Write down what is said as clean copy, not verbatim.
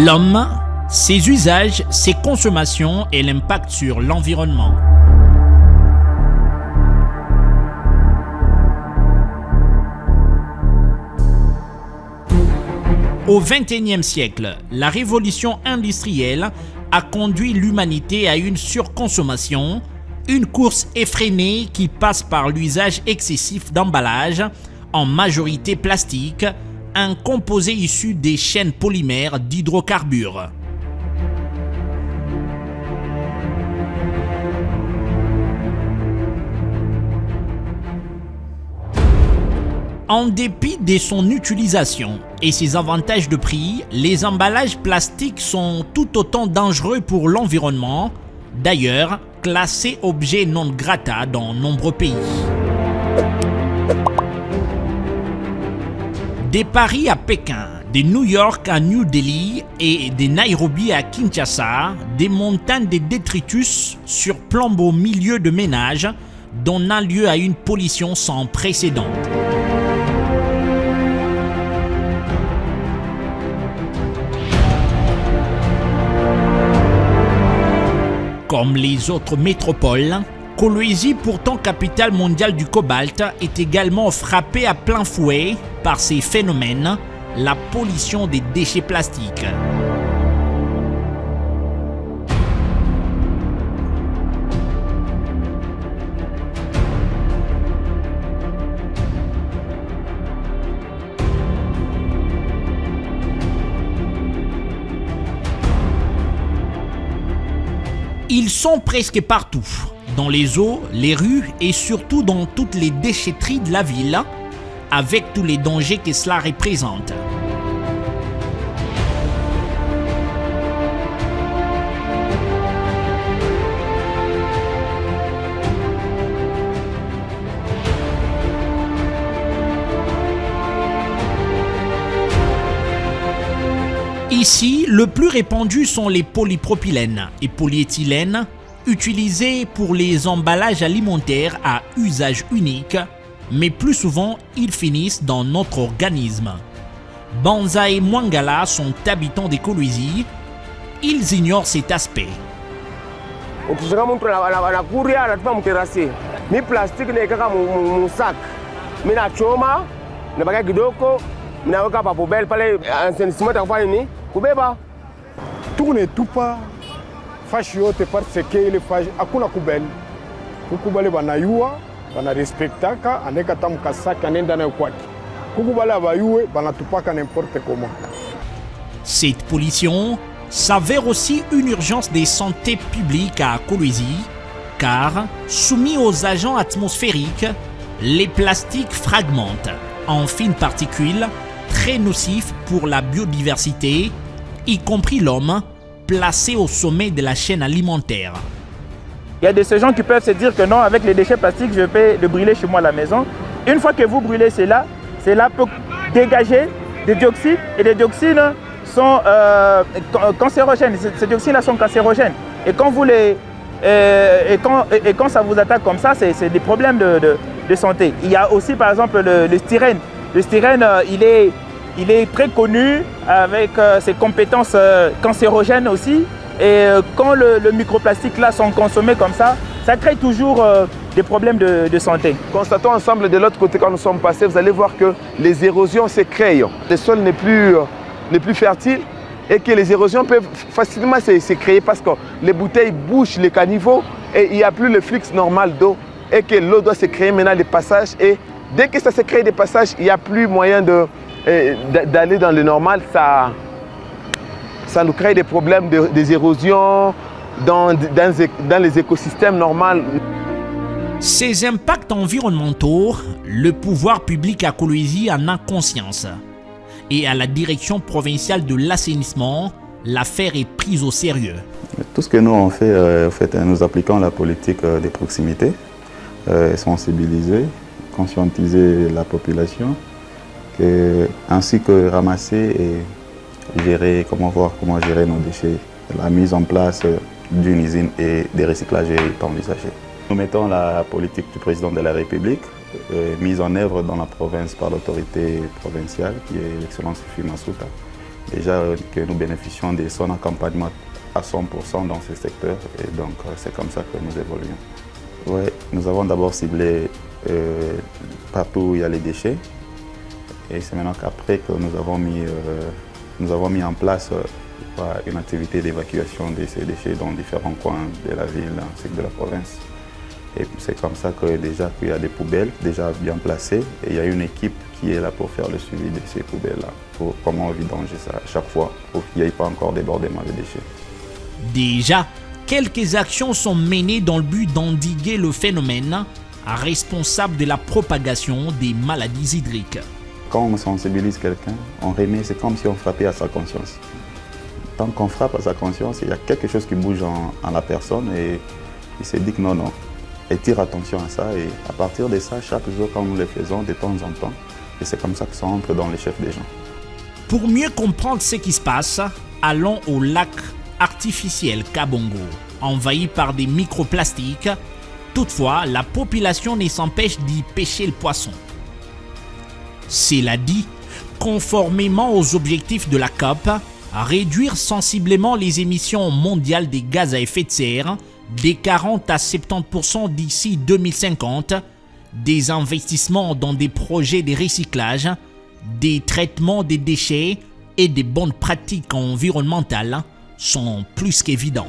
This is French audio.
L'homme, ses usages, ses consommations et l'impact sur l'environnement. Au XXIe siècle, la révolution industrielle a conduit l'humanité à une surconsommation, une course effrénée qui passe par l'usage excessif d'emballages, en majorité plastique, un composé issu des chaînes polymères d'hydrocarbures. En dépit de son utilisation et ses avantages de prix, les emballages plastiques sont tout autant dangereux pour l'environnement, d'ailleurs classés objets non grata dans nombreux pays. De Paris à Pékin, de New York à New Delhi et de Nairobi à Kinshasa, des montagnes de détritus surplombent au milieu de ménages, donnant lieu à une pollution sans précédent. Comme les autres métropoles, Kolwezi, pourtant capitale mondiale du cobalt, est également frappée à plein fouet par ces phénomènes, la pollution des déchets plastiques. Ils sont presque partout, dans les eaux, les rues et surtout dans toutes les déchetteries de la ville, avec tous les dangers que cela représente. Ici, le plus répandu sont les polypropylènes et polyéthylènes, utilisés pour les emballages alimentaires à usage unique, mais plus souvent, ils finissent dans notre organisme. Banza et Mwangala sont habitants des Kolwezi. Ils ignorent cet aspect. Tourne tupa fashi yote parce que ile fashi hakuna kubeli kukubali banayua bana respectaka aneka tamka saki anenda nayo kwake kukubali abayue banatupaka n'importe comment. Cette pollution s'avère aussi une urgence de santé publique à Kolwezi, car soumis aux agents atmosphériques, les plastiques fragmentent en fines particules très nocifs pour la biodiversité, y compris l'homme, placé au sommet de la chaîne alimentaire. Il y a de ces gens qui peuvent se dire que non, avec les déchets plastiques, je peux le brûler chez moi à la maison. Une fois que vous brûlez cela peut dégager des dioxydes et les dioxydes sont cancérogènes. Ces dioxydes-là sont cancérogènes. Et quand, quand ça vous attaque comme ça, c'est des problèmes de santé. Il y a aussi par exemple le styrène. Le styrène, il est très connu avec ses compétences cancérogènes aussi. Et quand le microplastique là sont consommés comme ça crée toujours des problèmes de santé. Constatons ensemble de l'autre côté quand nous sommes passés, vous allez voir que les érosions se créent. Le sol n'est plus fertile et que les érosions peuvent facilement se créer parce que les bouteilles bouchent les caniveaux et il n'y a plus le flux normal d'eau et que l'eau doit se créer maintenant des passages et dès que ça se crée des passages, il n'y a plus moyen d'aller dans le normal. Ça nous crée des problèmes des érosions dans les écosystèmes normaux. Ces impacts environnementaux, le pouvoir public à Kolwezi en a conscience. Et à la direction provinciale de l'assainissement, l'affaire est prise au sérieux. Tout ce que nous on fait, nous appliquons la politique de proximité, sensibiliser, conscientiser la population, ainsi que ramasser et gérer, comment gérer nos déchets. La mise en place d'une usine et des recyclages est envisagée. Nous mettons la politique du président de la République, mise en œuvre dans la province par l'autorité provinciale qui est l'excellence Fifi Masuta. déjà que nous bénéficions de son accompagnement à 100% dans ce secteur et donc c'est comme ça que nous évoluons. Ouais, nous avons d'abord ciblé partout où il y a les déchets et c'est maintenant qu'après que nous avons mis en place une activité d'évacuation de ces déchets dans différents coins de la ville ainsi que de la province. Et c'est comme ça que déjà qu'il y a des poubelles déjà bien placées et il y a une équipe qui est là pour faire le suivi de ces poubelles-là, pour comment vidanger ça à chaque fois pour qu'il n'y ait pas encore débordement de déchets. Déjà, quelques actions sont menées dans le but d'endiguer le phénomène responsable de la propagation des maladies hydriques. Quand on sensibilise quelqu'un, on remet, c'est comme si on frappait à sa conscience. Tant qu'on frappe à sa conscience, il y a quelque chose qui bouge en la personne et il se dit que non. Et tire attention à ça et à partir de ça, chaque jour quand nous le faisons de temps en temps, et c'est comme ça que ça entre dans les chefs des gens. Pour mieux comprendre ce qui se passe, allons au lac artificiel Kabongo, envahi par des microplastiques. Toutefois, la population ne s'empêche d'y pêcher le poisson. Cela dit, conformément aux objectifs de la COP, réduire sensiblement les émissions mondiales des gaz à effet de serre des 40 à 70% d'ici 2050, des investissements dans des projets de recyclage, des traitements des déchets et des bonnes pratiques environnementales sont plus qu'évidents.